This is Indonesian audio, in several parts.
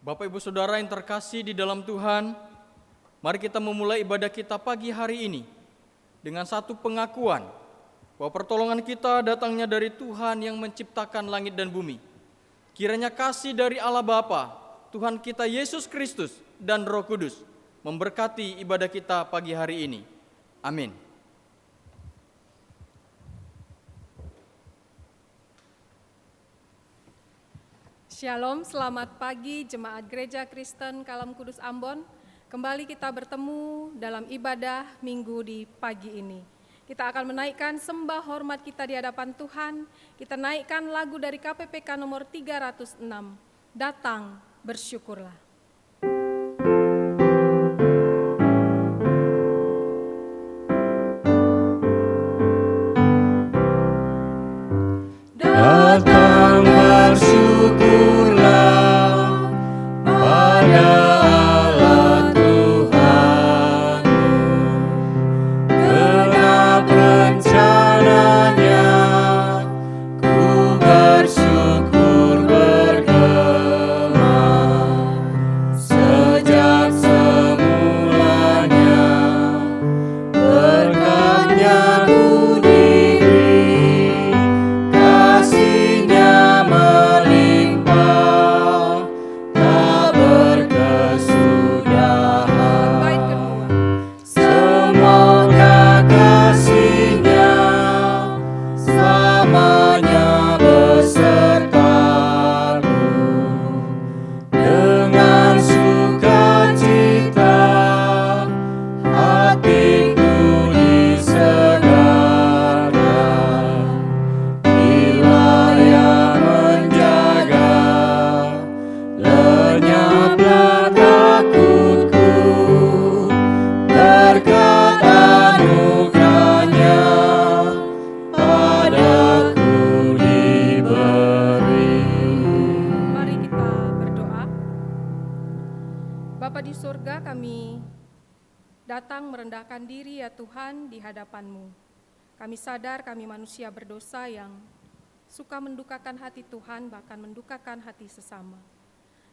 Bapak Ibu Saudara yang terkasih di dalam Tuhan, mari kita memulai ibadah kita pagi hari ini dengan satu pengakuan bahwa pertolongan kita datangnya dari Tuhan yang menciptakan langit dan bumi. Kiranya kasih dari Allah Bapa, Tuhan kita Yesus Kristus dan Roh Kudus memberkati ibadah kita pagi hari ini. Amin. Shalom, selamat pagi Jemaat Gereja Kristen Kalam Kudus Ambon. Kembali kita bertemu dalam ibadah minggu di pagi ini. Kita akan menaikkan sembah hormat kita di hadapan Tuhan. Kita naikkan lagu dari KPPK nomor 306, Datang Bersyukurlah. Datang bersyukurlah pada Allah Tuhanmu, genap rencananya, ku bersyukur bergema, sejak semulanya, berkatnya ku diberi, kasihnya melimpah, tak berkesudahan. Bait kedua. Semoga kasihnya selamanya besertaku, dengan sukacita hatiku disegarkan, bila Ia menjaga, lenyaplah takutku, berkat anugerahnya padaku diberi. Mari kita berdoa. Bapa di surga, kami datang merendahkan diri ya Tuhan di hadapan-Mu. Kami sadar kami manusia berdosa yang suka mendukakan hati Tuhan, bahkan mendukakan hati sesama.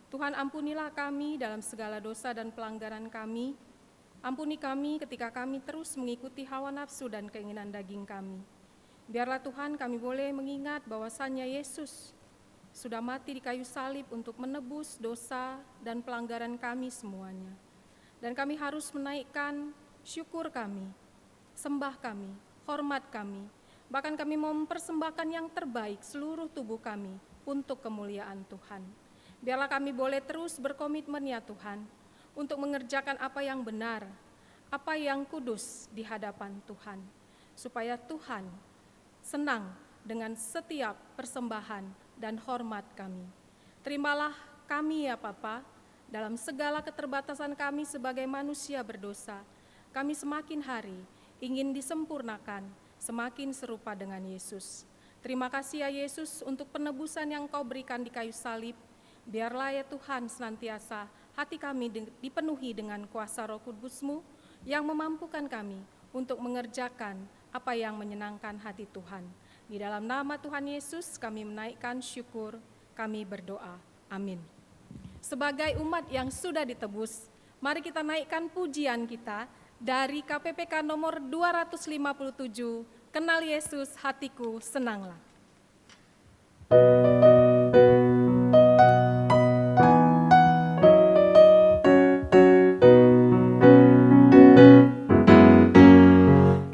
Tuhan, ampunilah kami dalam segala dosa dan pelanggaran kami. Ampuni kami ketika kami terus mengikuti hawa nafsu dan keinginan daging kami. Biarlah Tuhan kami boleh mengingat bahwasannya Yesus sudah mati di kayu salib untuk menebus dosa dan pelanggaran kami semuanya. Dan kami harus menaikkan syukur kami, sembah kami, hormat kami. Bahkan kami mau mempersembahkan yang terbaik seluruh tubuh kami untuk kemuliaan Tuhan. Biarlah kami boleh terus berkomitmen ya Tuhan, untuk mengerjakan apa yang benar, apa yang kudus di hadapan Tuhan. Supaya Tuhan senang dengan setiap persembahan dan hormat kami. Terimalah kami ya Bapa, dalam segala keterbatasan kami sebagai manusia berdosa. Kami semakin hari ingin disempurnakan, semakin serupa dengan Yesus. Terima kasih ya Yesus untuk penebusan yang Kau berikan di kayu salib. Biarlah ya Tuhan senantiasa hati kami dipenuhi dengan kuasa Roh Kudus-Mu yang memampukan kami untuk mengerjakan apa yang menyenangkan hati Tuhan. Di dalam nama Tuhan Yesus kami menaikkan syukur, kami berdoa. Amin. Sebagai umat yang sudah ditebus, mari kita naikkan pujian kita dari KPPK nomor 257, Kenal Yesus Hatiku Senanglah.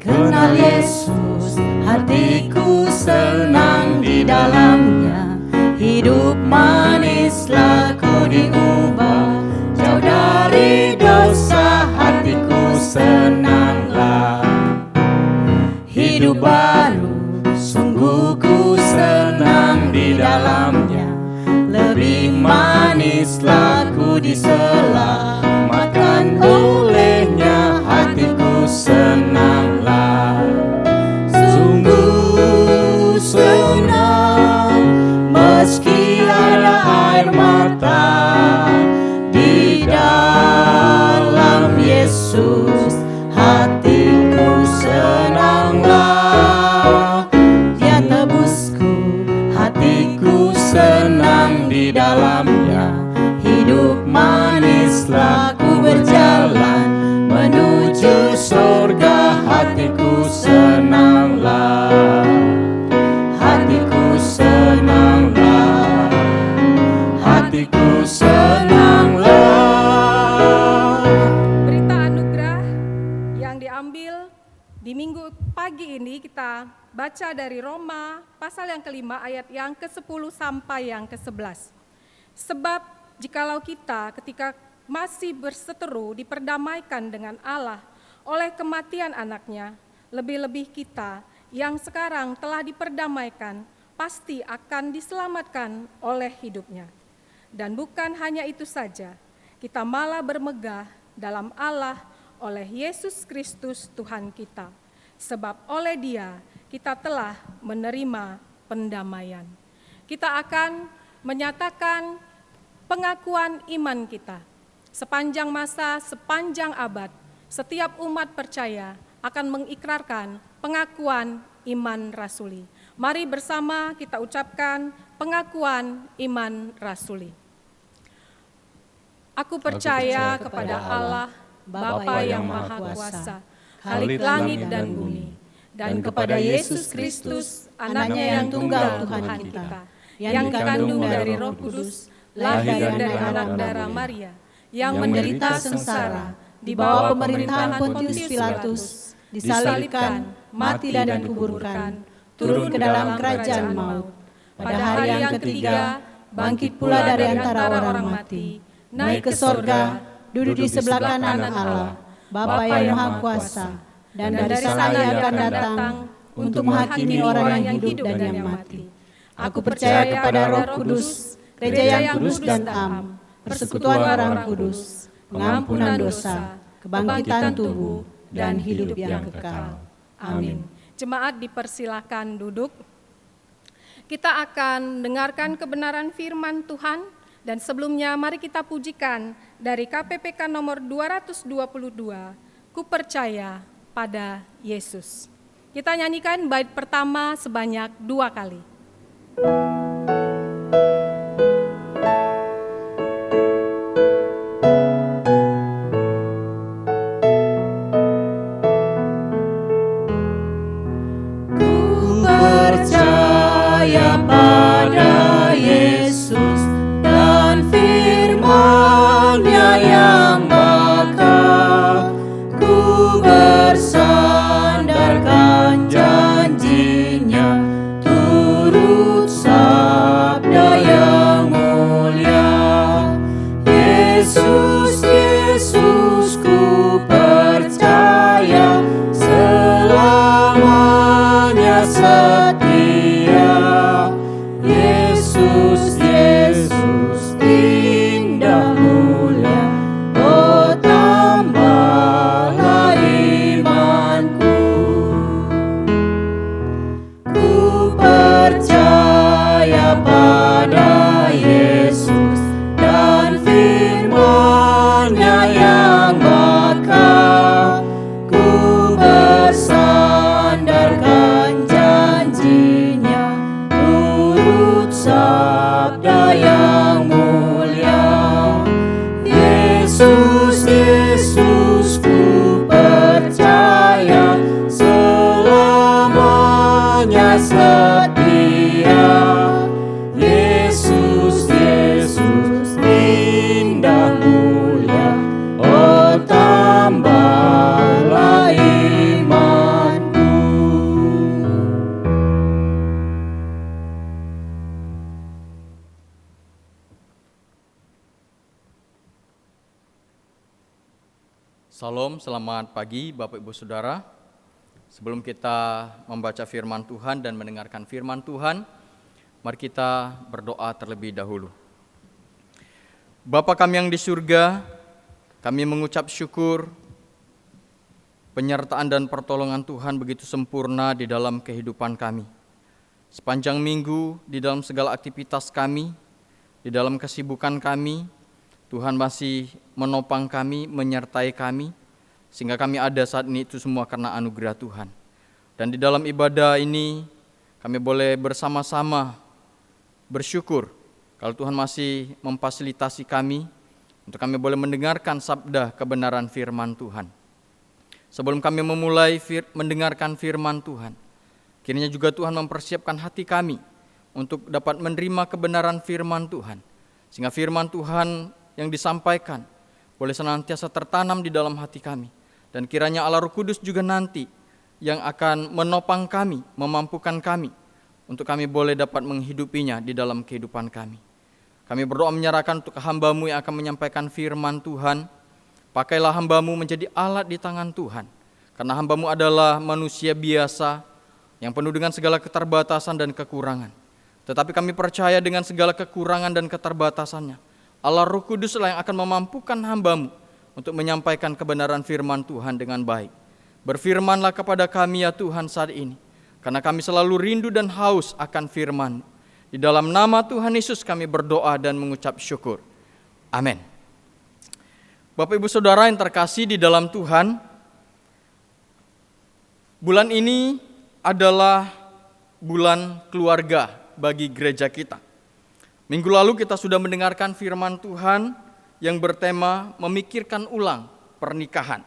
Kenal Yesus, hatiku senang di dalamnya, hidup manislah ku diubah, jauh dari dosa hatiku senanglah, hidup baru sungguh ku senang di dalamnya, lebih manislah ku diselamatkan olehnya, hatiku senanglah, sungguh senang meski ada air mata, di dalam Yesus hatiku senanglah, Dia tebusku, hatiku senang di dalamnya, hidup ambil di minggu pagi ini, kita baca dari Roma pasal yang kelima ayat yang ke-10 sampai yang ke-11. Sebab jikalau kita ketika masih berseteru diperdamaikan dengan Allah oleh kematian anaknya, lebih-lebih kita yang sekarang telah diperdamaikan pasti akan diselamatkan oleh hidupnya. Dan bukan hanya itu saja, kita malah bermegah dalam Allah oleh Yesus Kristus Tuhan kita. Sebab oleh Dia kita telah menerima pendamaian. Kita akan menyatakan pengakuan iman kita. Sepanjang masa, sepanjang abad, setiap umat percaya akan mengikrarkan pengakuan iman rasuli. Mari bersama kita ucapkan pengakuan iman rasuli. Aku percaya kepada Allah, Bapa yang Maha Kuasa, Khalik langit dan bumi, dan kepada Yesus Kristus, Anaknya yang tunggal Tuhan kita, yang dikandung dari Roh Kudus, lahir dari anak darah Maria, yang menderita sengsara di bawah pemerintahan Pontius Pilatus, disalibkan, mati dan dikuburkan, turun ke dalam kerajaan maut. Pada hari yang ketiga, bangkit pula dari antara orang mati, naik ke sorga, duduk di sebelah kanan Allah, Bapa yang Maha Kuasa, dan dari sana Ia akan datang untuk menghakimi orang yang hidup dan yang mati. Aku percaya kepada Roh Kudus, gereja yang kudus dan am, persekutuan orang kudus, pengampunan dosa, kebangkitan tubuh, dan hidup yang kekal. Amin. Jemaat dipersilakan duduk. Kita akan dengarkan kebenaran firman Tuhan, dan sebelumnya mari kita pujikan dari KPPK nomor 222, Ku percaya pada Yesus. Kita nyanyikan bait pertama sebanyak 2 kali. Ku percaya pada Yesus dan firman-Nya yang bakal. Ku bersandarkan janji-Nya, turut sabda yang mulia. Yesus, Yesus, ku percaya selamanya setia. Yesus, Yesus, indah mulia, oh tambahlah imanku. Ku percaya pada Yesus dan firman-Nya yang bakal. Ku bersandarkan janji-Nya, turut sabda yang mulia. Yesus, Yesus, ku percaya selamanya setia. Yesus, Yesus, indah mulia, oh tambahlah imanku. Salam, selamat pagi Bapak Ibu Saudara. Sebelum kita membaca firman Tuhan dan mendengarkan firman Tuhan, mari kita berdoa terlebih dahulu. Bapa kami yang di surga, kami mengucap syukur penyertaan dan pertolongan Tuhan begitu sempurna di dalam kehidupan kami. Sepanjang minggu, di dalam segala aktivitas kami, di dalam kesibukan kami, Tuhan masih menopang kami, menyertai kami, sehingga kami ada saat ini itu semua karena anugerah Tuhan. Dan di dalam ibadah ini, kami boleh bersama-sama bersyukur kalau Tuhan masih memfasilitasi kami, untuk kami boleh mendengarkan sabda kebenaran firman Tuhan. Sebelum kami memulai mendengarkan firman Tuhan, kiranya juga Tuhan mempersiapkan hati kami untuk dapat menerima kebenaran firman Tuhan, sehingga firman Tuhan yang disampaikan boleh senantiasa tertanam di dalam hati kami, Dan kiranya Allah Roh Kudus juga nanti yang akan menopang kami, memampukan kami untuk kami boleh dapat menghidupinya di dalam kehidupan kami. Kami berdoa menyerahkan untuk hamba-Mu yang akan menyampaikan firman Tuhan. Pakailah hamba-Mu menjadi alat di tangan Tuhan. Karena hamba-Mu adalah manusia biasa yang penuh dengan segala keterbatasan dan kekurangan. Tetapi kami percaya dengan segala kekurangan dan keterbatasannya, Allah Roh Kuduslah yang akan memampukan hamba-Mu untuk menyampaikan kebenaran firman Tuhan dengan baik. Berfirmanlah kepada kami ya Tuhan saat ini, karena kami selalu rindu dan haus akan firman-Mu. Di dalam nama Tuhan Yesus kami berdoa dan mengucap syukur. Amin. Bapak Ibu Saudara yang terkasih di dalam Tuhan, bulan ini adalah bulan keluarga bagi gereja kita. Minggu lalu kita sudah mendengarkan firman Tuhan yang bertema memikirkan ulang pernikahan.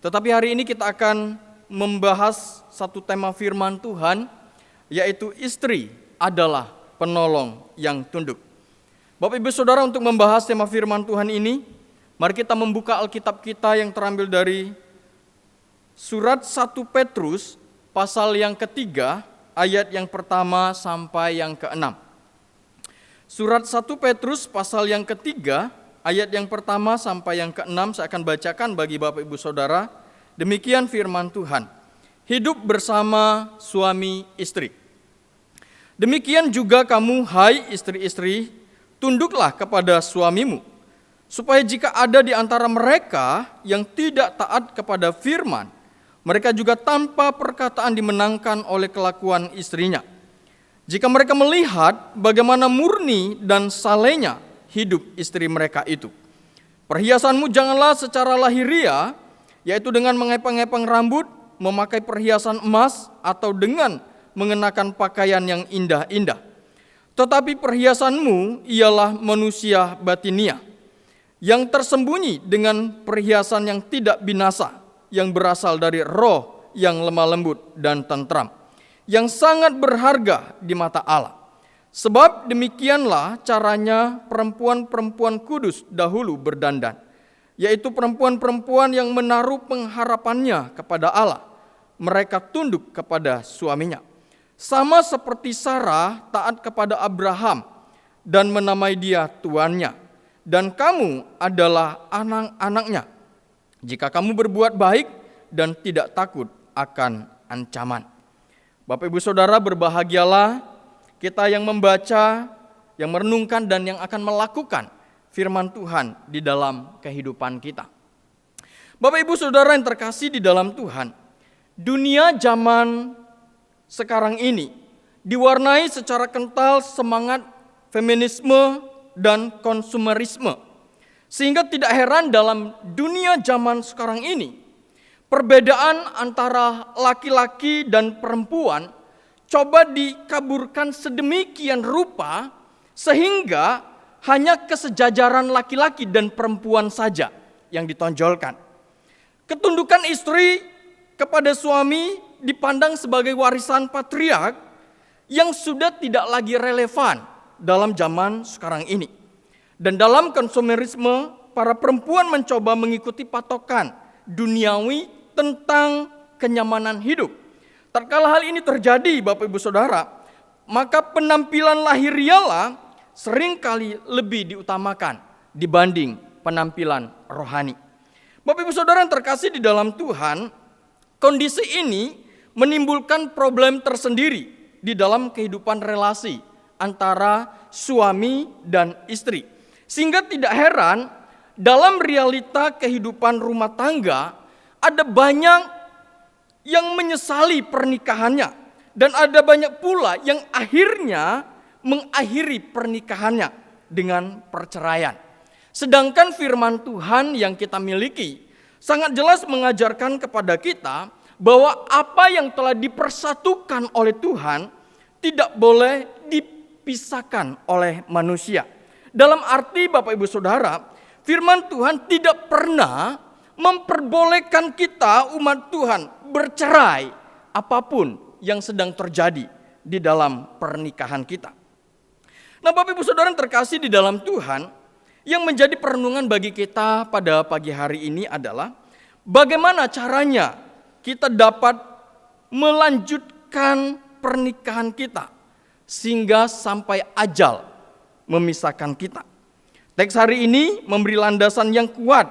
Tetapi hari ini kita akan membahas satu tema firman Tuhan, yaitu istri adalah penolong yang tunduk. Bapak Ibu Saudara, untuk membahas tema firman Tuhan ini, mari kita membuka Alkitab kita yang terambil dari surat 1 Petrus pasal yang ketiga, ayat yang pertama sampai yang keenam. Surat 1 Petrus pasal yang ketiga, ayat yang pertama sampai yang keenam saya akan bacakan bagi Bapak Ibu Saudara. Demikian firman Tuhan. Hidup bersama suami istri. Demikian juga kamu, hai istri-istri, tunduklah kepada suamimu, supaya jika ada di antara mereka yang tidak taat kepada firman, mereka juga tanpa perkataan dimenangkan oleh kelakuan istrinya. Jika mereka melihat bagaimana murni dan salehnya hidup istri mereka itu. Perhiasanmu janganlah secara lahiriah, yaitu dengan mengepang-epang rambut, memakai perhiasan emas, atau dengan mengenakan pakaian yang indah-indah. Tetapi perhiasanmu ialah manusia batinia, yang tersembunyi dengan perhiasan yang tidak binasa, yang berasal dari roh yang lemah lembut dan tentram, yang sangat berharga di mata Allah. Sebab demikianlah caranya perempuan-perempuan kudus dahulu berdandan, yaitu perempuan-perempuan yang menaruh pengharapannya kepada Allah. Mereka tunduk kepada suaminya. Sama seperti Sarah taat kepada Abraham dan menamai dia tuannya. Dan kamu adalah anak-anaknya, jika kamu berbuat baik dan tidak takut akan ancaman. Bapak Ibu Saudara, berbahagialah kita yang membaca, yang merenungkan, dan yang akan melakukan firman Tuhan di dalam kehidupan kita. Bapak Ibu Saudara yang terkasih di dalam Tuhan, dunia zaman sekarang ini diwarnai secara kental semangat feminisme dan konsumerisme. Sehingga tidak heran dalam dunia zaman sekarang ini, perbedaan antara laki-laki dan perempuan coba dikaburkan sedemikian rupa sehingga hanya kesejajaran laki-laki dan perempuan saja yang ditonjolkan. Ketundukan istri kepada suami dipandang sebagai warisan patriark yang sudah tidak lagi relevan dalam zaman sekarang ini. Dan dalam konsumerisme, para perempuan mencoba mengikuti patokan duniawi tentang kenyamanan hidup. Tatkala hal ini terjadi, Bapak Ibu Saudara, maka penampilan lahirialah seringkali lebih diutamakan dibanding penampilan rohani. Bapak Ibu Saudara yang terkasih di dalam Tuhan, kondisi ini menimbulkan problem tersendiri di dalam kehidupan relasi antara suami dan istri. Sehingga tidak heran dalam realita kehidupan rumah tangga ada banyak yang menyesali pernikahannya dan ada banyak pula yang akhirnya mengakhiri pernikahannya dengan perceraian. Sedangkan firman Tuhan yang kita miliki sangat jelas mengajarkan kepada kita bahwa apa yang telah dipersatukan oleh Tuhan tidak boleh dipisahkan oleh manusia. Dalam arti Bapak Ibu Saudara, firman Tuhan tidak pernah memperbolehkan kita umat Tuhan bercerai apapun yang sedang terjadi di dalam pernikahan kita. Nah, Bapak Ibu Saudara yang terkasih di dalam Tuhan, yang menjadi perenungan bagi kita pada pagi hari ini adalah Bagaimana caranya kita dapat melanjutkan pernikahan kita sehingga sampai ajal memisahkan kita. Teks hari ini memberi landasan yang kuat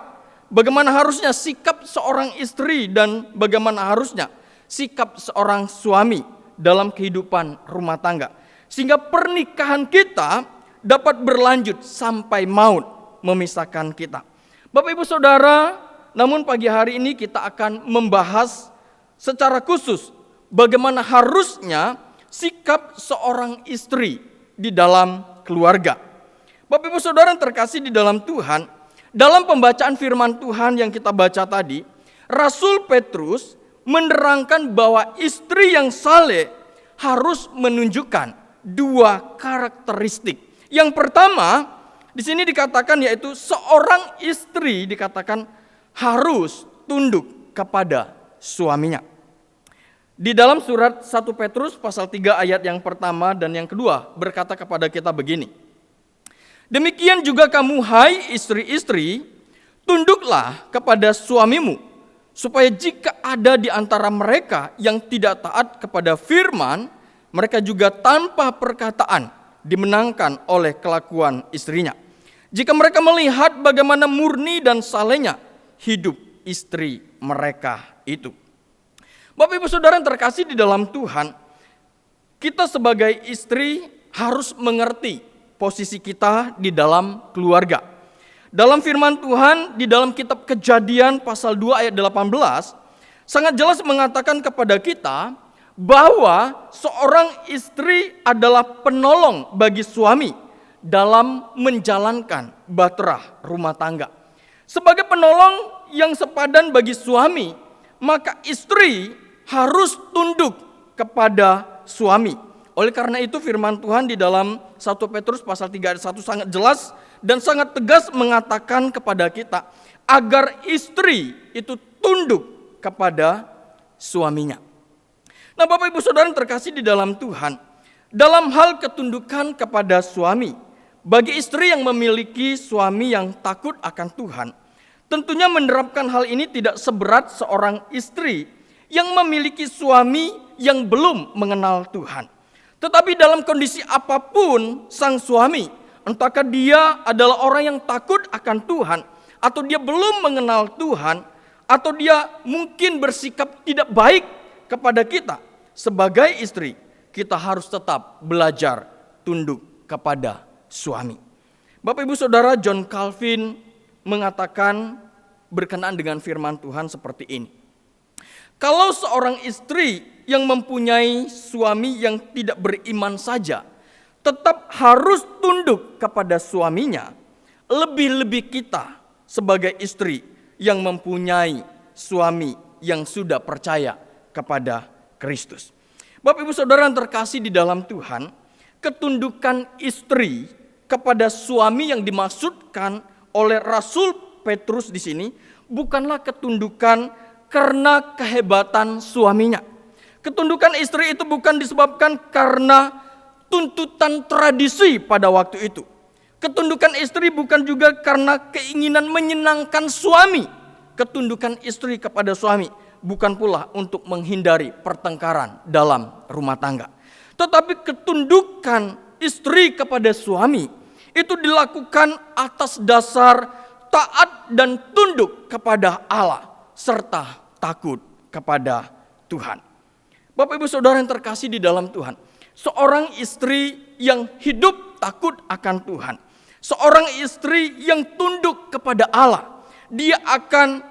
bagaimana harusnya sikap seorang istri dan bagaimana harusnya sikap seorang suami dalam kehidupan rumah tangga. Sehingga pernikahan kita dapat berlanjut sampai maut memisahkan kita. Bapak Ibu Saudara, namun pagi hari ini kita akan membahas secara khusus bagaimana harusnya sikap seorang istri di dalam keluarga. Bapak Ibu Saudara yang terkasih di dalam Tuhan, dalam pembacaan firman Tuhan yang kita baca tadi, Rasul Petrus menerangkan bahwa istri yang saleh harus menunjukkan dua karakteristik. Yang pertama, di sini dikatakan yaitu seorang istri dikatakan harus tunduk kepada suaminya. Di dalam surat 1 Petrus pasal 3 ayat yang pertama dan yang kedua berkata kepada kita begini. Demikian juga kamu hai istri-istri, tunduklah kepada suamimu, supaya jika ada di antara mereka yang tidak taat kepada firman, mereka juga tanpa perkataan dimenangkan oleh kelakuan istrinya. Jika mereka melihat bagaimana murni dan salehnya hidup istri mereka itu. Bapak Ibu Saudara yang terkasih di dalam Tuhan, kita sebagai istri harus mengerti posisi kita di dalam keluarga. Dalam firman Tuhan di dalam kitab Kejadian pasal 2 ayat 18 sangat jelas mengatakan kepada kita bahwa seorang istri adalah penolong bagi suami dalam menjalankan bahtera rumah tangga. Sebagai penolong yang sepadan bagi suami, maka istri harus tunduk kepada suami. Oleh karena itu firman Tuhan di dalam 1 Petrus pasal 3 ayat 1 sangat jelas dan sangat tegas mengatakan kepada kita agar istri itu tunduk kepada suaminya. Nah, Bapak Ibu Saudara yang terkasih di dalam Tuhan, dalam hal ketundukan kepada suami, bagi istri yang memiliki suami yang takut akan Tuhan, tentunya menerapkan hal ini tidak seberat seorang istri yang memiliki suami yang belum mengenal Tuhan. Tetapi dalam kondisi apapun sang suami, entahkah dia adalah orang yang takut akan Tuhan, atau dia belum mengenal Tuhan, atau dia mungkin bersikap tidak baik kepada kita, sebagai istri, kita harus tetap belajar tunduk kepada suami. Bapak Ibu Saudara, John Calvin mengatakan berkenaan dengan firman Tuhan seperti ini. Kalau seorang istri yang mempunyai suami yang tidak beriman saja tetap harus tunduk kepada suaminya, lebih-lebih kita sebagai istri yang mempunyai suami yang sudah percaya kepada Kristus. Bapak Ibu Saudara yang terkasih di dalam Tuhan, ketundukan istri kepada suami yang dimaksudkan oleh Rasul Petrus di sini bukanlah ketundukan karena kehebatan suaminya. Ketundukan istri itu bukan disebabkan karena tuntutan tradisi pada waktu itu. Ketundukan istri bukan juga karena keinginan menyenangkan suami. Ketundukan istri kepada suami bukan pula untuk menghindari pertengkaran dalam rumah tangga. Tetapi ketundukan istri kepada suami itu dilakukan atas dasar taat dan tunduk kepada Allah serta takut kepada Tuhan. Bapak Ibu Saudara yang terkasih di dalam Tuhan, seorang istri yang hidup takut akan Tuhan, seorang istri yang tunduk kepada Allah, dia akan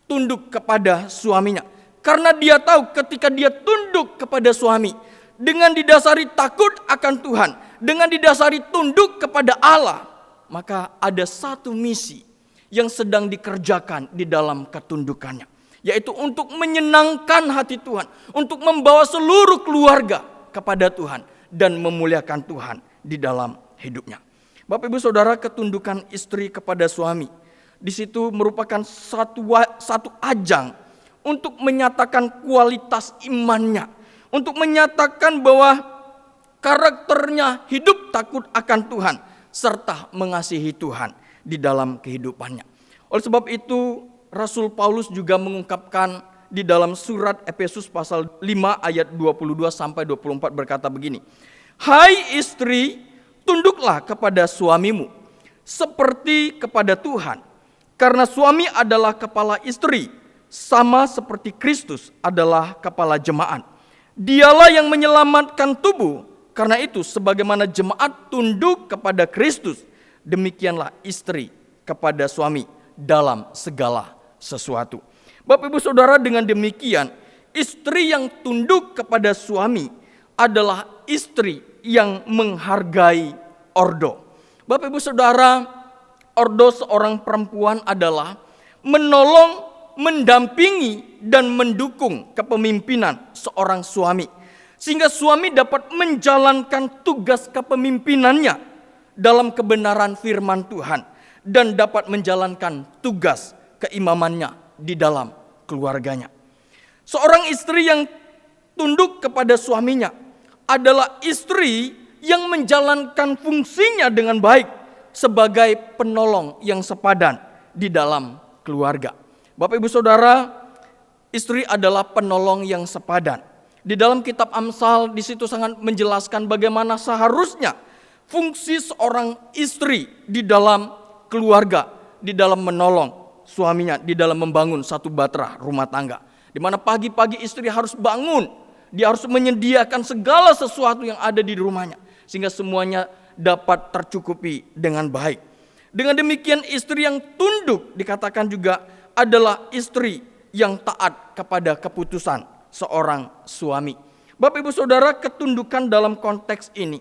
tunduk kepada suaminya. Karena dia tahu ketika dia tunduk kepada suami, dengan didasari takut akan Tuhan, dengan didasari tunduk kepada Allah, maka ada satu misi yang sedang dikerjakan di dalam ketundukannya, yaitu untuk menyenangkan hati Tuhan, untuk membawa seluruh keluarga kepada Tuhan dan memuliakan Tuhan di dalam hidupnya. Bapak Ibu Saudara, ketundukan istri kepada suami di situ merupakan satu ajang untuk menyatakan kualitas imannya, untuk menyatakan bahwa karakternya hidup takut akan Tuhan serta mengasihi Tuhan di dalam kehidupannya. Oleh sebab itu, Rasul Paulus juga mengungkapkan di dalam surat Efesus pasal 5 ayat 22 sampai 24 berkata begini. Hai istri, tunduklah kepada suamimu seperti kepada Tuhan. Karena suami adalah kepala istri, sama seperti Kristus adalah kepala jemaat. Dialah yang menyelamatkan tubuh. Karena itu sebagaimana jemaat tunduk kepada Kristus, demikianlah istri kepada suami dalam segala sesuatu. Bapak Ibu Saudara, dengan demikian istri yang tunduk kepada suami adalah istri yang menghargai ordo. Bapak Ibu Saudara, ordo seorang perempuan adalah menolong, mendampingi dan mendukung kepemimpinan seorang suami, sehingga suami dapat menjalankan tugas kepemimpinannya dalam kebenaran firman Tuhan dan dapat menjalankan tugas keimamannya di dalam keluarganya. Seorang istri yang tunduk kepada suaminya adalah istri yang menjalankan fungsinya dengan baik sebagai penolong yang sepadan di dalam keluarga. Bapak Ibu Saudara, istri adalah penolong yang sepadan. Di dalam kitab Amsal di situ sangat menjelaskan bagaimana seharusnya fungsi seorang istri di dalam keluarga, di dalam menolong suaminya, di dalam membangun satu bahtera rumah tangga. Di mana pagi-pagi istri harus bangun, dia harus menyediakan segala sesuatu yang ada di rumahnya, sehingga semuanya dapat tercukupi dengan baik. Dengan demikian istri yang tunduk dikatakan juga adalah istri yang taat kepada keputusan seorang suami. Bapak Ibu Saudara, ketundukan dalam konteks ini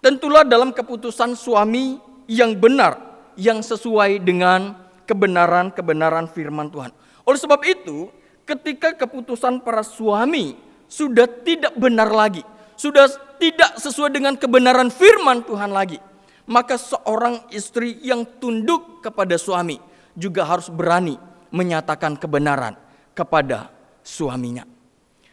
tentulah dalam keputusan suami yang benar, yang sesuai dengan kebenaran firman Tuhan. Oleh sebab itu, ketika keputusan para suami sudah tidak benar lagi, sudah tidak sesuai dengan kebenaran firman Tuhan lagi, maka seorang istri yang tunduk kepada suami juga harus berani menyatakan kebenaran kepada suaminya.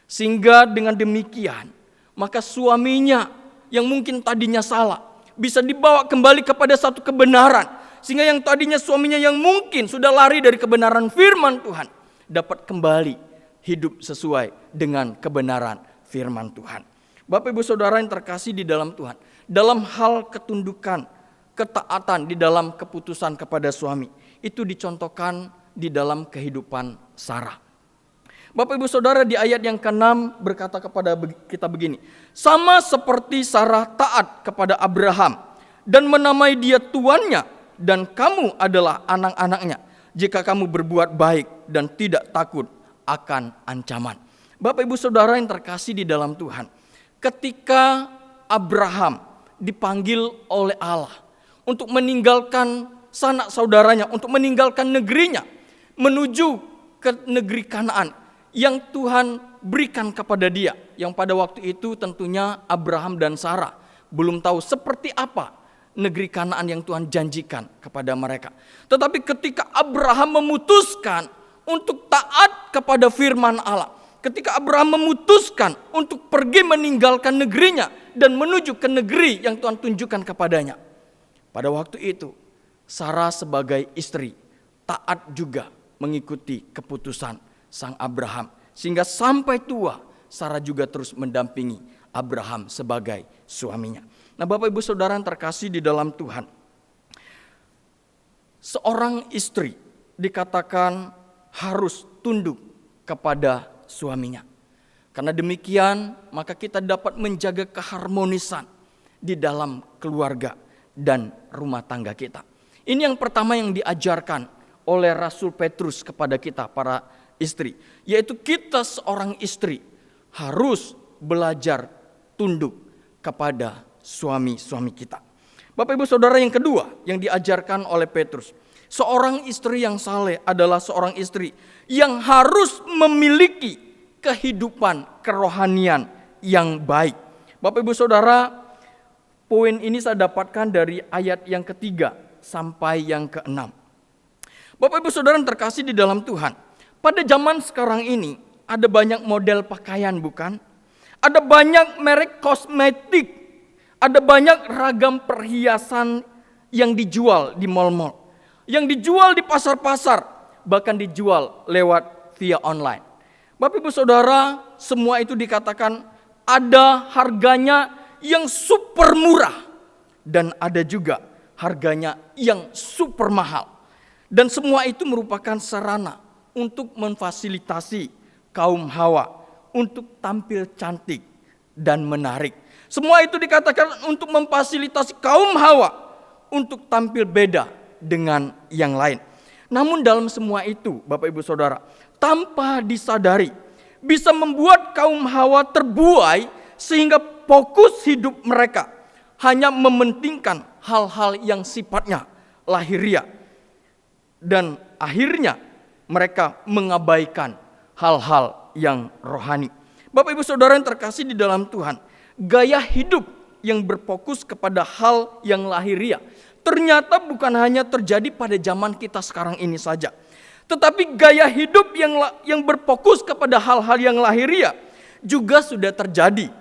Sehingga dengan demikian, maka suaminya yang mungkin tadinya salah bisa dibawa kembali kepada satu kebenaran. Sehingga yang tadinya suaminya yang mungkin sudah lari dari kebenaran firman Tuhan dapat kembali hidup sesuai dengan kebenaran firman Tuhan. Bapak Ibu Saudara yang terkasih di dalam Tuhan, dalam hal ketundukan, ketaatan di dalam keputusan kepada suami, itu dicontohkan di dalam kehidupan Sarah. Bapak Ibu Saudara, di ayat yang ke-6 berkata kepada kita begini. Sama seperti Sarah taat kepada Abraham dan menamai dia tuannya, dan kamu adalah anak-anaknya jika kamu berbuat baik dan tidak takut akan ancaman. Bapak Ibu Saudara yang terkasih di dalam Tuhan, ketika Abraham dipanggil oleh Allah untuk meninggalkan sanak saudaranya, untuk meninggalkan negerinya, menuju ke negeri Kanaan yang Tuhan berikan kepada dia, yang pada waktu itu tentunya Abraham dan Sarah belum tahu seperti apa negeri Kanaan yang Tuhan janjikan kepada mereka. Tetapi ketika Abraham memutuskan untuk taat kepada firman Allah, ketika Abraham memutuskan untuk pergi meninggalkan negerinya dan menuju ke negeri yang Tuhan tunjukkan kepadanya, pada waktu itu Sarah sebagai istri taat juga mengikuti keputusan sang Abraham, sehingga sampai tua Sarah juga terus mendampingi Abraham sebagai suaminya. Nah, Bapak Ibu Saudara yang terkasih di dalam Tuhan, seorang istri dikatakan harus tunduk kepada suaminya. Karena demikian, maka kita dapat menjaga keharmonisan di dalam keluarga dan rumah tangga kita. Ini yang pertama yang diajarkan oleh Rasul Petrus kepada kita para istri, yaitu kita seorang istri harus belajar tunduk kepada suami-suami kita. Bapak Ibu Saudara, yang kedua yang diajarkan oleh Petrus, seorang istri yang saleh adalah seorang istri yang harus memiliki kehidupan kerohanian yang baik. Bapak Ibu Saudara, poin ini saya dapatkan dari ayat yang ketiga sampai yang keenam. Bapak Ibu Saudara yang terkasih di dalam Tuhan, pada zaman sekarang ini ada banyak model pakaian, bukan? Ada banyak merek kosmetik, ada banyak ragam perhiasan yang dijual di mal-mal, yang dijual di pasar-pasar, bahkan dijual lewat via online. Bapak Ibu Saudara, semua itu dikatakan ada harganya yang super murah dan ada juga harganya yang super mahal. Dan semua itu merupakan sarana untuk memfasilitasi kaum Hawa untuk tampil cantik dan menarik. Semua itu dikatakan untuk memfasilitasi kaum Hawa untuk tampil beda dengan yang lain. Namun dalam semua itu, Bapak Ibu Saudara, tanpa disadari bisa membuat kaum Hawa terbuai sehingga fokus hidup mereka hanya mementingkan hal-hal yang sifatnya lahiriah. Dan akhirnya mereka mengabaikan hal-hal yang rohani. Bapak Ibu Saudara yang terkasih di dalam Tuhan, gaya hidup yang berfokus kepada hal yang lahiriah ternyata bukan hanya terjadi pada zaman kita sekarang ini saja. Tetapi gaya hidup yang berfokus kepada hal-hal yang lahiriah juga sudah terjadi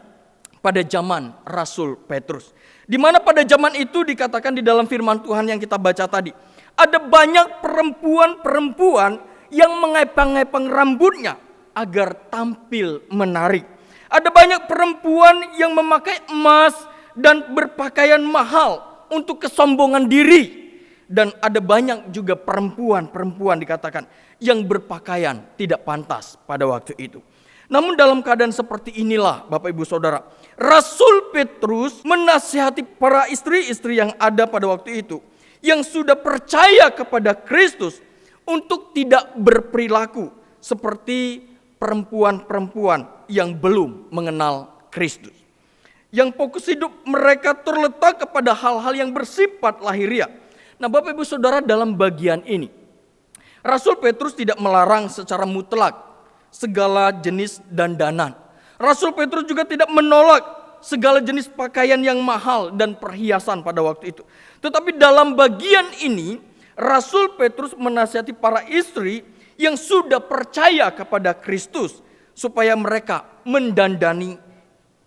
pada zaman Rasul Petrus. Di mana pada zaman itu dikatakan di dalam firman Tuhan yang kita baca tadi, ada banyak perempuan-perempuan yang mengepang-epang rambutnya agar tampil menarik. Ada banyak perempuan yang memakai emas dan berpakaian mahal untuk kesombongan diri. Dan ada banyak juga perempuan-perempuan dikatakan yang berpakaian tidak pantas pada waktu itu. Namun dalam keadaan seperti inilah Bapak Ibu Saudara, Rasul Petrus menasihati para istri-istri yang ada pada waktu itu, yang sudah percaya kepada Kristus, untuk tidak berperilaku seperti perempuan-perempuan yang belum mengenal Kristus. Yang fokus hidup mereka terletak kepada hal-hal yang bersifat lahiriah. Nah Bapak Ibu Saudara, dalam bagian ini Rasul Petrus tidak melarang secara mutlak segala jenis dandanan. Rasul Petrus juga tidak menolak segala jenis pakaian yang mahal dan perhiasan pada waktu itu. Tetapi dalam bagian ini Rasul Petrus menasihati para istri yang sudah percaya kepada Kristus supaya mereka mendandani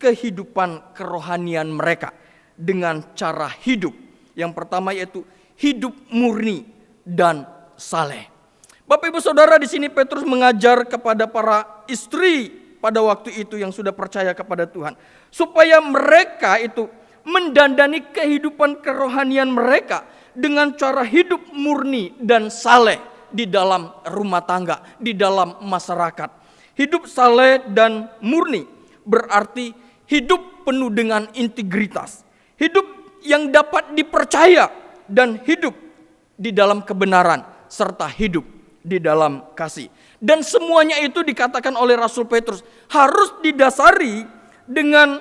kehidupan kerohanian mereka dengan cara hidup. Yang pertama yaitu hidup murni dan saleh. Bapak Ibu Saudara, di sini Petrus mengajar kepada para istri pada waktu itu yang sudah percaya kepada Tuhan, supaya mereka itu mendandani kehidupan kerohanian mereka dengan cara hidup murni dan saleh di dalam rumah tangga, di dalam masyarakat. Hidup saleh dan murni berarti hidup penuh dengan integritas, hidup yang dapat dipercaya, dan hidup di dalam kebenaran, serta hidup di dalam kasih. Dan semuanya itu dikatakan oleh Rasul Petrus harus didasari dengan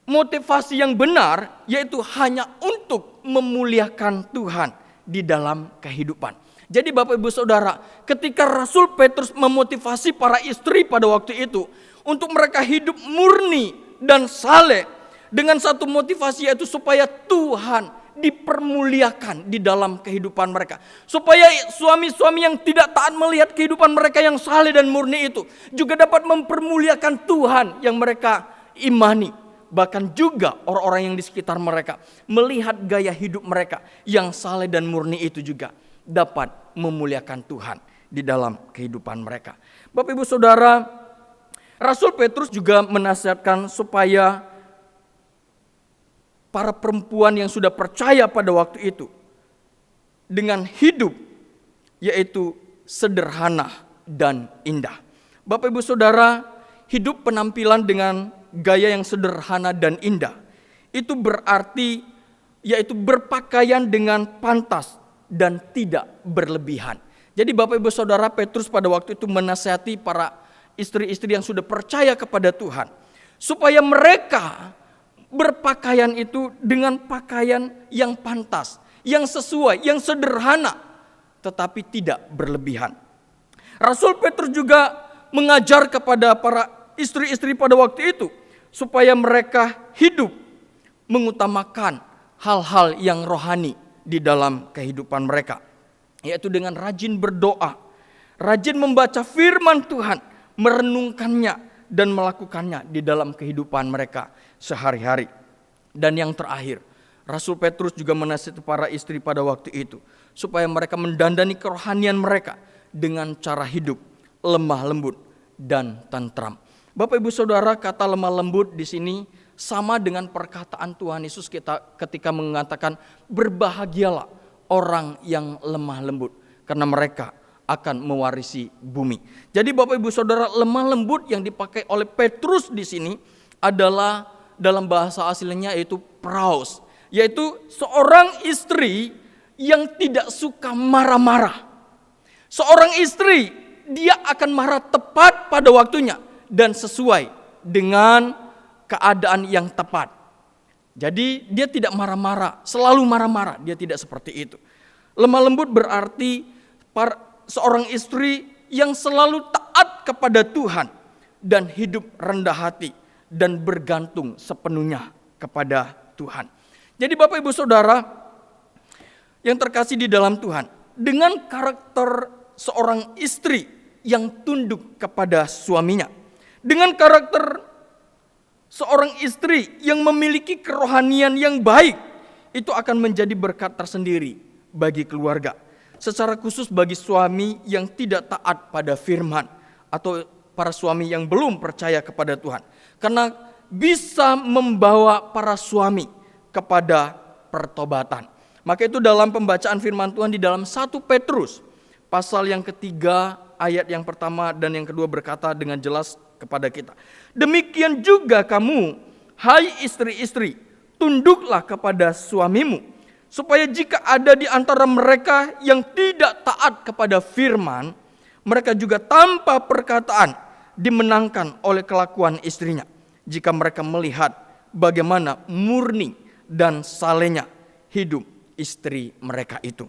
motivasi yang benar, yaitu hanya untuk memuliakan Tuhan di dalam kehidupan. Jadi Bapak Ibu Saudara, ketika Rasul Petrus memotivasi para istri pada waktu itu untuk mereka hidup murni dan saleh dengan satu motivasi, yaitu supaya Tuhan dipermuliakan di dalam kehidupan mereka. Supaya suami-suami yang tidak taat melihat kehidupan mereka yang saleh dan murni itu juga dapat mempermuliakan Tuhan yang mereka imani. Bahkan juga orang-orang yang di sekitar mereka melihat gaya hidup mereka yang saleh dan murni itu juga dapat memuliakan Tuhan di dalam kehidupan mereka. Bapak Ibu Saudara, Rasul Petrus juga menasihatkan supaya para perempuan yang sudah percaya pada waktu itu dengan hidup yaitu sederhana dan indah. Bapak Ibu Saudara, hidup penampilan dengan gaya yang sederhana dan indah itu berarti yaitu berpakaian dengan pantas dan tidak berlebihan. Jadi Bapak Ibu Saudara, Petrus pada waktu itu menasihati para istri-istri yang sudah percaya kepada Tuhan supaya mereka berpakaian itu dengan pakaian yang pantas, yang sesuai, yang sederhana, tetapi tidak berlebihan. Rasul Petrus juga mengajar kepada para istri-istri pada waktu itu supaya mereka hidup mengutamakan hal-hal yang rohani di dalam kehidupan mereka, yaitu dengan rajin berdoa, rajin membaca firman Tuhan, merenungkannya dan melakukannya di dalam kehidupan mereka sehari-hari. Dan yang terakhir, Rasul Petrus juga menasihati para istri pada waktu itu supaya mereka mendandani kerohanian mereka dengan cara hidup lemah lembut dan tentram. Bapak Ibu Saudara, kata lemah lembut di sini sama dengan perkataan Tuhan Yesus ketika mengatakan berbahagialah orang yang lemah lembut karena mereka akan mewarisi bumi. Jadi Bapak Ibu Saudara, lemah lembut yang dipakai oleh Petrus di sini adalah dalam bahasa aslinya yaitu praus, yaitu seorang istri yang tidak suka marah-marah. Seorang istri, dia akan marah tepat pada waktunya dan sesuai dengan keadaan yang tepat. Jadi dia tidak marah-marah, selalu marah-marah, dia tidak seperti itu. Lemah lembut berarti seorang istri yang selalu taat kepada Tuhan dan hidup rendah hati dan bergantung sepenuhnya kepada Tuhan. Jadi Bapak Ibu Saudara yang terkasih di dalam Tuhan, dengan karakter seorang istri yang tunduk kepada suaminya, dengan karakter seorang istri yang memiliki kerohanian yang baik, itu akan menjadi berkat tersendiri bagi keluarga. Secara khusus bagi suami yang tidak taat pada firman atau para suami yang belum percaya kepada Tuhan. Karena bisa membawa para suami kepada pertobatan. Maka itu dalam pembacaan firman Tuhan di dalam 1 Petrus pasal yang ketiga ayat yang pertama dan yang kedua berkata dengan jelas kepada kita. Demikian juga kamu, hai istri-istri, tunduklah kepada suamimu, supaya jika ada di antara mereka yang tidak taat kepada firman, mereka juga tanpa perkataan dimenangkan oleh kelakuan istrinya, jika mereka melihat bagaimana murni dan salehnya hidup istri mereka itu.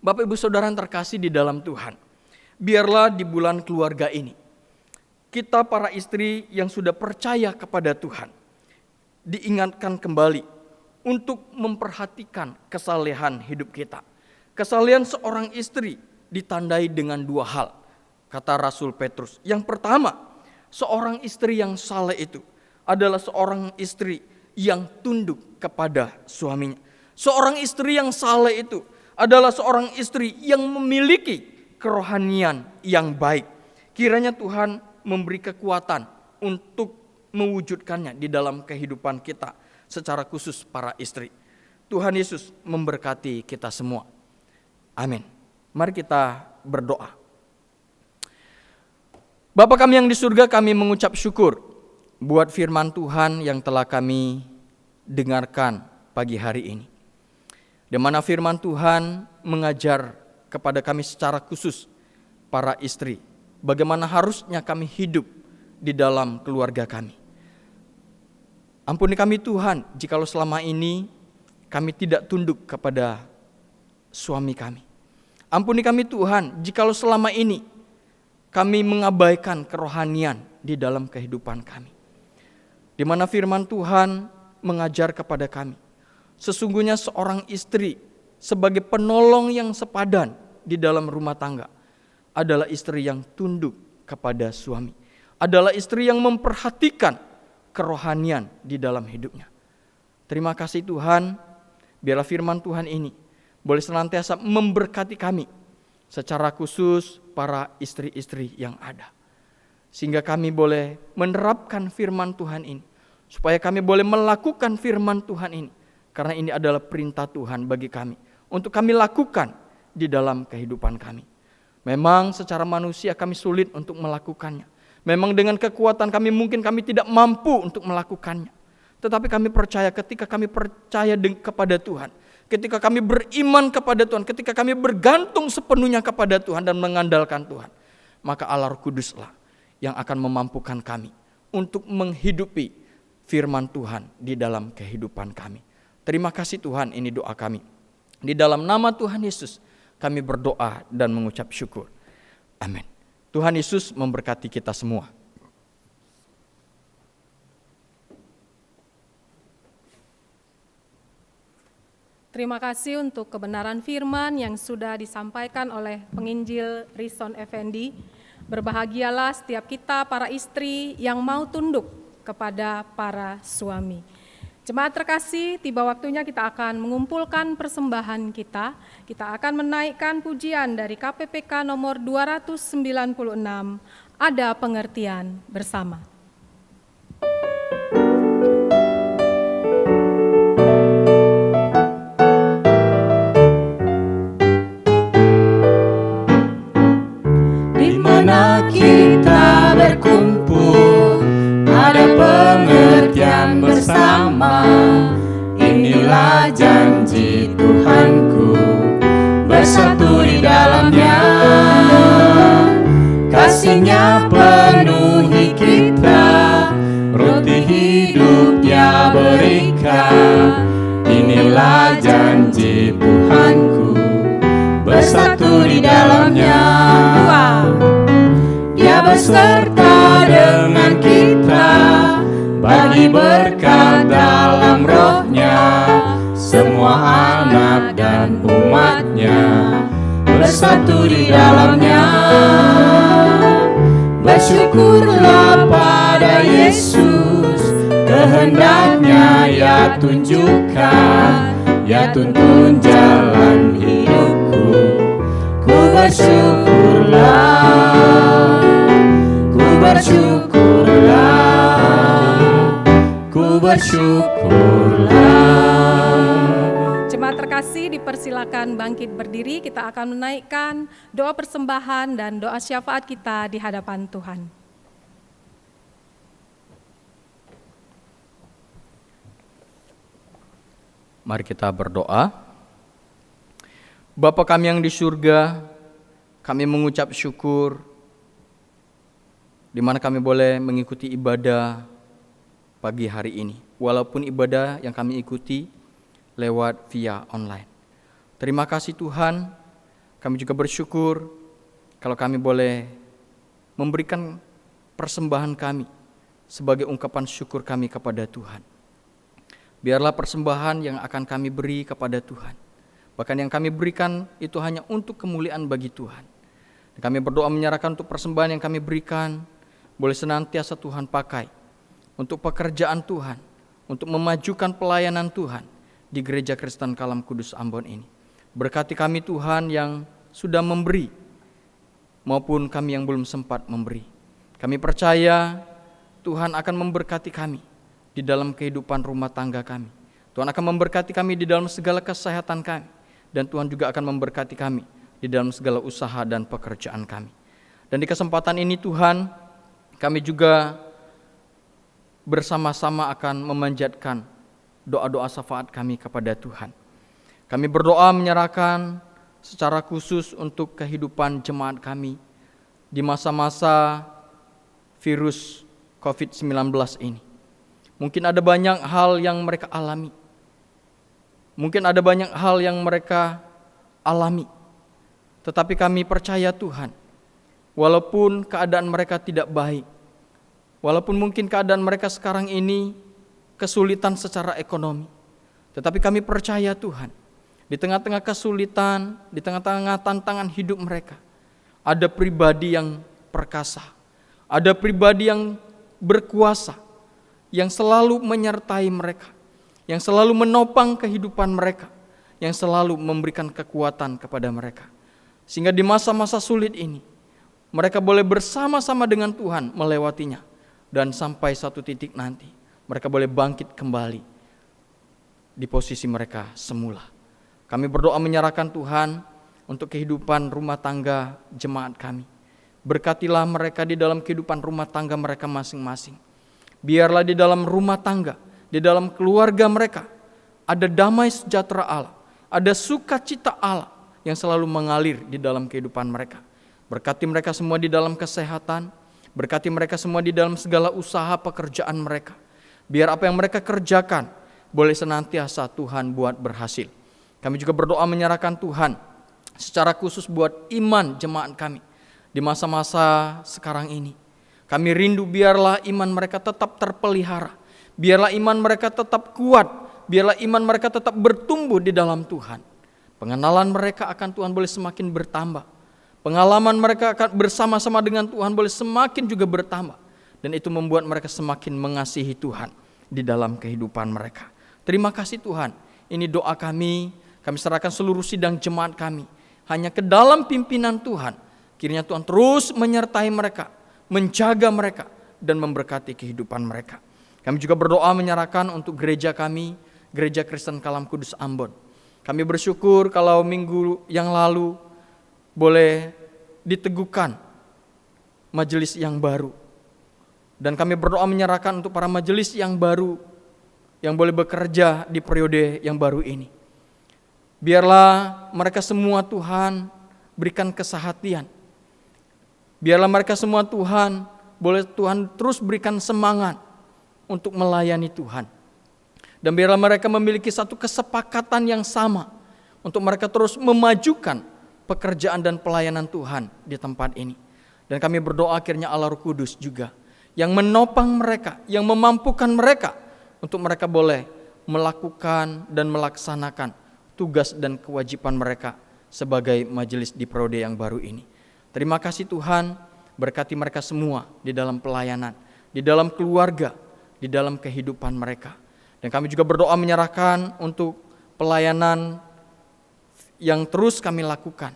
Bapak Ibu Saudara yang terkasih di dalam Tuhan, biarlah di bulan keluarga ini, kita para istri yang sudah percaya kepada Tuhan, diingatkan kembali untuk memperhatikan kesalehan hidup kita. Kesalehan seorang istri ditandai dengan 2 hal, kata Rasul Petrus. Yang pertama, seorang istri yang saleh itu adalah seorang istri yang tunduk kepada suaminya. Seorang istri yang saleh itu adalah seorang istri yang memiliki kerohanian yang baik. Kiranya Tuhan memberi kekuatan untuk mewujudkannya di dalam kehidupan kita, secara khusus para istri. Tuhan Yesus memberkati kita semua. Amin. Mari kita berdoa. Bapa kami yang di surga, kami mengucap syukur buat firman Tuhan yang telah kami dengarkan pagi hari ini. Di mana firman Tuhan mengajar kepada kami secara khusus para istri, bagaimana harusnya kami hidup di dalam keluarga kami. Ampuni kami Tuhan, jikalau selama ini kami tidak tunduk kepada suami kami. Ampuni kami Tuhan, jikalau selama ini kami mengabaikan kerohanian di dalam kehidupan kami. Di mana firman Tuhan mengajar kepada kami, sesungguhnya seorang istri sebagai penolong yang sepadan di dalam rumah tangga adalah istri yang tunduk kepada suami. Adalah istri yang memperhatikan kerohanian di dalam hidupnya. Terima kasih Tuhan, biarlah firman Tuhan ini boleh senantiasa memberkati kami, secara khusus para istri-istri yang ada. Sehingga kami boleh menerapkan firman Tuhan ini, supaya kami boleh melakukan firman Tuhan ini, karena ini adalah perintah Tuhan bagi kami, untuk kami lakukan di dalam kehidupan kami. Memang secara manusia kami sulit untuk melakukannya. Memang dengan kekuatan kami mungkin kami tidak mampu untuk melakukannya. Tetapi kami percaya ketika kami percaya kepada Tuhan, ketika kami beriman kepada Tuhan, ketika kami bergantung sepenuhnya kepada Tuhan dan mengandalkan Tuhan, maka Allah Roh Kuduslah yang akan memampukan kami untuk menghidupi firman Tuhan di dalam kehidupan kami. Terima kasih Tuhan, ini doa kami. Di dalam nama Tuhan Yesus kami berdoa dan mengucap syukur. Amin. Tuhan Yesus memberkati kita semua. Terima kasih untuk kebenaran firman yang sudah disampaikan oleh penginjil Rison Effendi. Berbahagialah setiap kita para istri yang mau tunduk kepada para suami. Jemaat terkasih, tiba waktunya kita akan mengumpulkan persembahan kita. Kita akan menaikkan pujian dari KPPK nomor 296, Ada Pengertian Bersama. Di mana kita berkumpul, ada pengertian bersama. Inilah janji Tuhanku, bersatu di dalamnya. Kasih-Nya penuhi kita, roti hidup Dia berikan. Inilah janji Tuhanku, bersatu di dalamnya. Dia beserta dengan kita, bagi berkat dalam roh-Nya. Semua anak dan umat-Nya bersatu di dalamnya. Bersyukurlah pada Yesus, kehendak-Nya Ya tunjukkan, Ya tuntun jalan hidupku. Ku bersyukurlah, ku bersyukurlah, ku bersyukurlah. Jemaat terkasih, dipersilakan bangkit berdiri. Kita akan menaikkan doa persembahan dan doa syafaat kita di hadapan Tuhan. Mari kita berdoa. Bapa kami yang di surga, kami mengucap syukur di mana kami boleh mengikuti ibadah pagi hari ini. Walaupun ibadah yang kami ikuti lewat via online. Terima kasih Tuhan, kami juga bersyukur kalau kami boleh memberikan persembahan kami sebagai ungkapan syukur kami kepada Tuhan. Biarlah persembahan yang akan kami beri kepada Tuhan, bahkan yang kami berikan itu hanya untuk kemuliaan bagi Tuhan. Dan kami berdoa menyerahkan untuk persembahan yang kami berikan, boleh senantiasa Tuhan pakai untuk pekerjaan Tuhan, untuk memajukan pelayanan Tuhan di Gereja Kristen Kalam Kudus Ambon ini. Berkati kami Tuhan yang sudah memberi, maupun kami yang belum sempat memberi. Kami percaya Tuhan akan memberkati kami di dalam kehidupan rumah tangga kami. Tuhan akan memberkati kami di dalam segala kesehatan kami. Dan Tuhan juga akan memberkati kami di dalam segala usaha dan pekerjaan kami. Dan di kesempatan ini Tuhan, kami juga bersama-sama akan memanjatkan doa-doa syafaat kami kepada Tuhan. Kami berdoa menyerahkan secara khusus untuk kehidupan jemaat kami di masa-masa virus COVID-19 ini. Mungkin ada banyak hal yang mereka alami. Mungkin ada banyak hal yang mereka alami. Tetapi kami percaya Tuhan, walaupun keadaan mereka tidak baik, walaupun mungkin keadaan mereka sekarang ini kesulitan secara ekonomi, tetapi kami percaya Tuhan, di tengah-tengah kesulitan, di tengah-tengah tantangan hidup mereka, ada pribadi yang perkasa, ada pribadi yang berkuasa, yang selalu menyertai mereka, yang selalu menopang kehidupan mereka, yang selalu memberikan kekuatan kepada mereka. Sehingga di masa-masa sulit ini, mereka boleh bersama-sama dengan Tuhan melewatinya. Dan sampai satu titik nanti, mereka boleh bangkit kembali di posisi mereka semula. Kami berdoa menyerahkan Tuhan untuk kehidupan rumah tangga jemaat kami. Berkatilah mereka di dalam kehidupan rumah tangga mereka masing-masing. Biarlah di dalam rumah tangga, di dalam keluarga mereka, ada damai sejahtera Allah, ada sukacita Allah yang selalu mengalir di dalam kehidupan mereka. Berkati mereka semua di dalam kesehatan, berkati mereka semua di dalam segala usaha pekerjaan mereka. Biar apa yang mereka kerjakan boleh senantiasa Tuhan buat berhasil. Kami juga berdoa menyerahkan Tuhan secara khusus buat iman jemaat kami di masa-masa sekarang ini. Kami rindu biarlah iman mereka tetap terpelihara, biarlah iman mereka tetap kuat, biarlah iman mereka tetap bertumbuh di dalam Tuhan. Pengenalan mereka akan Tuhan boleh semakin bertambah. Pengalaman mereka akan bersama-sama dengan Tuhan boleh semakin juga bertambah. Dan itu membuat mereka semakin mengasihi Tuhan di dalam kehidupan mereka. Terima kasih Tuhan, ini doa kami serahkan seluruh sidang jemaat kami hanya ke dalam pimpinan Tuhan. Kiranya Tuhan terus menyertai mereka, menjaga mereka, dan memberkati kehidupan mereka. Kami juga berdoa menyerahkan untuk gereja kami, Gereja Kristen Kalam Kudus Ambon. Kami bersyukur kalau minggu yang lalu boleh diteguhkan majelis yang baru. Dan kami berdoa menyerahkan untuk para majelis yang baru yang boleh bekerja di periode yang baru ini. Biarlah mereka semua Tuhan berikan kesehatan. Biarlah mereka semua Tuhan boleh Tuhan terus berikan semangat untuk melayani Tuhan. Dan biarlah mereka memiliki satu kesepakatan yang sama untuk mereka terus memajukan pekerjaan dan pelayanan Tuhan di tempat ini. Dan kami berdoa akhirnya Allah Roh Kudus juga yang menopang mereka, yang memampukan mereka untuk mereka boleh melakukan dan melaksanakan tugas dan kewajiban mereka sebagai majelis di periode yang baru ini. Terima kasih Tuhan, berkati mereka semua di dalam pelayanan, di dalam keluarga, di dalam kehidupan mereka. Dan kami juga berdoa menyerahkan untuk pelayanan yang terus kami lakukan,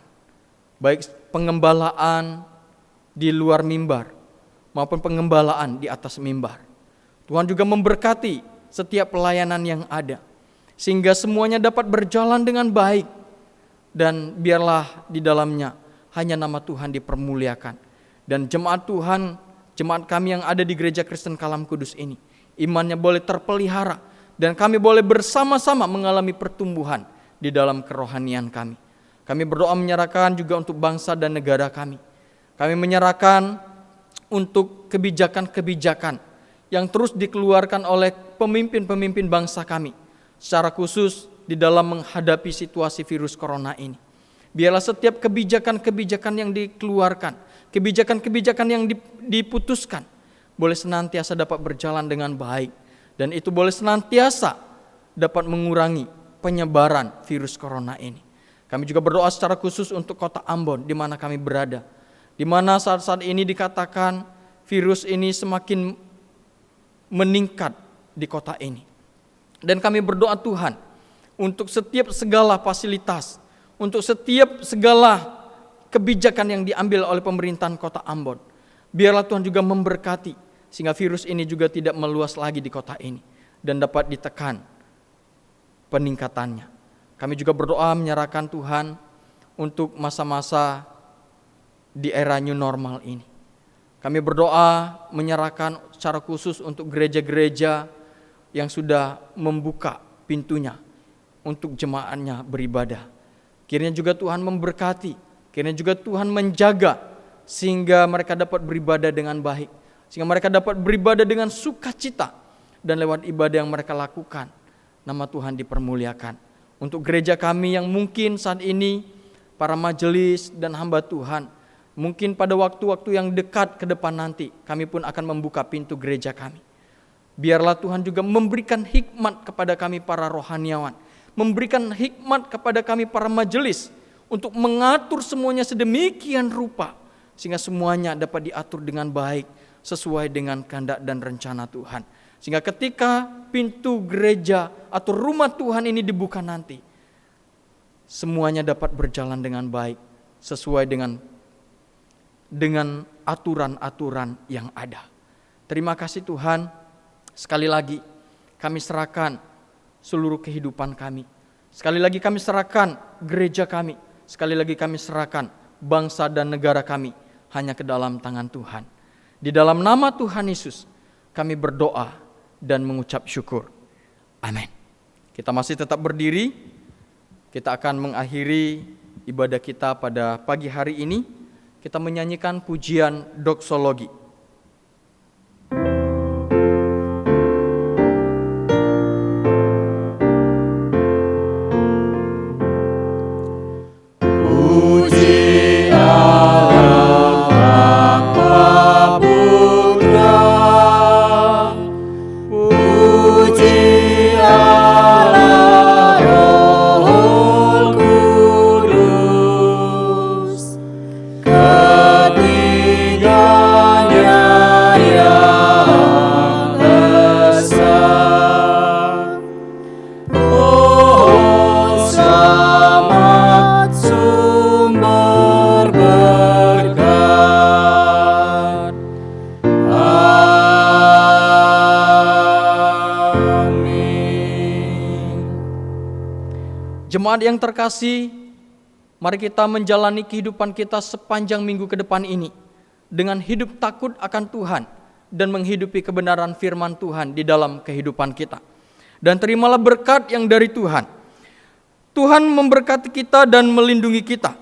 baik pengembalaan di luar mimbar maupun pengembalaan di atas mimbar. Tuhan juga memberkati setiap pelayanan yang ada, sehingga semuanya dapat berjalan dengan baik, dan biarlah di dalamnya hanya nama Tuhan dipermuliakan. Dan jemaat Tuhan, jemaat kami yang ada di Gereja Kristen Kalam Kudus ini, imannya boleh terpelihara, dan kami boleh bersama-sama mengalami pertumbuhan di dalam kerohanian kami. Kami berdoa menyerahkan juga untuk bangsa dan negara kami. Kami menyerahkan untuk kebijakan-kebijakan yang terus dikeluarkan oleh pemimpin-pemimpin bangsa kami, secara khusus di dalam menghadapi situasi virus corona ini. Biarlah setiap kebijakan-kebijakan yang dikeluarkan, kebijakan-kebijakan yang diputuskan, boleh senantiasa dapat berjalan dengan baik. Dan itu boleh senantiasa dapat mengurangi penyebaran virus corona ini. Kami juga berdoa secara khusus untuk kota Ambon di mana kami berada, di mana saat-saat ini dikatakan virus ini semakin meningkat di kota ini. Dan kami berdoa Tuhan untuk setiap segala fasilitas, untuk setiap segala kebijakan yang diambil oleh pemerintahan kota Ambon. Biarlah Tuhan juga memberkati sehingga virus ini juga tidak meluas lagi di kota ini dan dapat ditekan peningkatannya. Kami juga berdoa menyerahkan Tuhan untuk masa-masa di era new normal ini. Kami berdoa menyerahkan secara khusus untuk gereja-gereja yang sudah membuka pintunya untuk jemaatnya beribadah. Kiranya juga Tuhan memberkati, kiranya juga Tuhan menjaga sehingga mereka dapat beribadah dengan baik, sehingga mereka dapat beribadah dengan sukacita, dan lewat ibadah yang mereka lakukan, nama Tuhan dipermuliakan. Untuk gereja kami yang mungkin saat ini, para majelis dan hamba Tuhan, mungkin pada waktu-waktu yang dekat ke depan nanti, kami pun akan membuka pintu gereja kami. Biarlah Tuhan juga memberikan hikmat kepada kami para rohaniawan, memberikan hikmat kepada kami para majelis, untuk mengatur semuanya sedemikian rupa, sehingga semuanya dapat diatur dengan baik, sesuai dengan kehendak dan rencana Tuhan. Sehingga ketika pintu gereja atau rumah Tuhan ini dibuka nanti, semuanya dapat berjalan dengan baik, sesuai dengan aturan-aturan yang ada. Terima kasih Tuhan. Sekali lagi kami serahkan seluruh kehidupan kami. Sekali lagi kami serahkan gereja kami. Sekali lagi kami serahkan bangsa dan negara kami hanya ke dalam tangan Tuhan. Di dalam nama Tuhan Yesus kami berdoa dan mengucap syukur. Amin. Kita masih tetap berdiri. Kita akan mengakhiri ibadah kita pada pagi hari ini. Kita menyanyikan pujian doksologi. Ketiganya Jemaat yang terkasih, mari kita menjalani kehidupan kita sepanjang minggu ke depan ini dengan hidup takut akan Tuhan dan menghidupi kebenaran firman Tuhan di dalam kehidupan kita. Dan terimalah berkat yang dari Tuhan. Tuhan memberkati kita dan melindungi kita.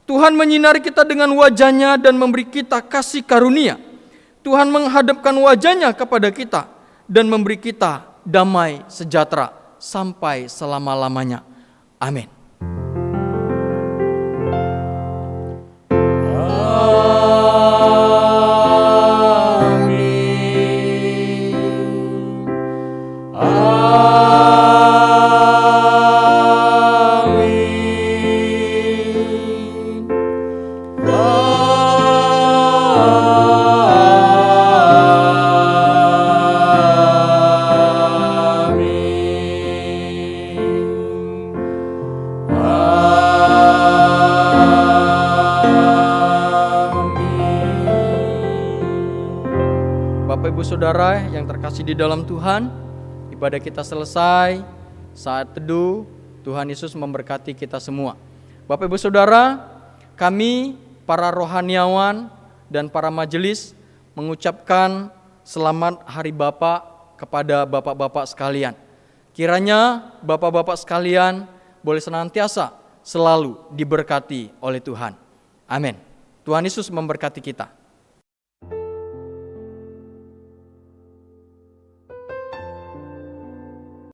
Tuhan menyinari kita dengan wajah-Nya dan memberi kita kasih karunia. Tuhan menghadapkan wajah-Nya kepada kita dan memberi kita damai sejahtera sampai selama-lamanya. Amin. Bapak Ibu Saudara yang terkasih di dalam Tuhan, ibadah kita selesai. Saat teduh, Tuhan Yesus memberkati kita semua. Bapak Ibu Saudara, kami para rohaniawan dan para majelis mengucapkan selamat Hari Bapa kepada bapak-bapak sekalian. Kiranya bapak-bapak sekalian boleh senantiasa selalu diberkati oleh Tuhan. Amin. Tuhan Yesus memberkati kita.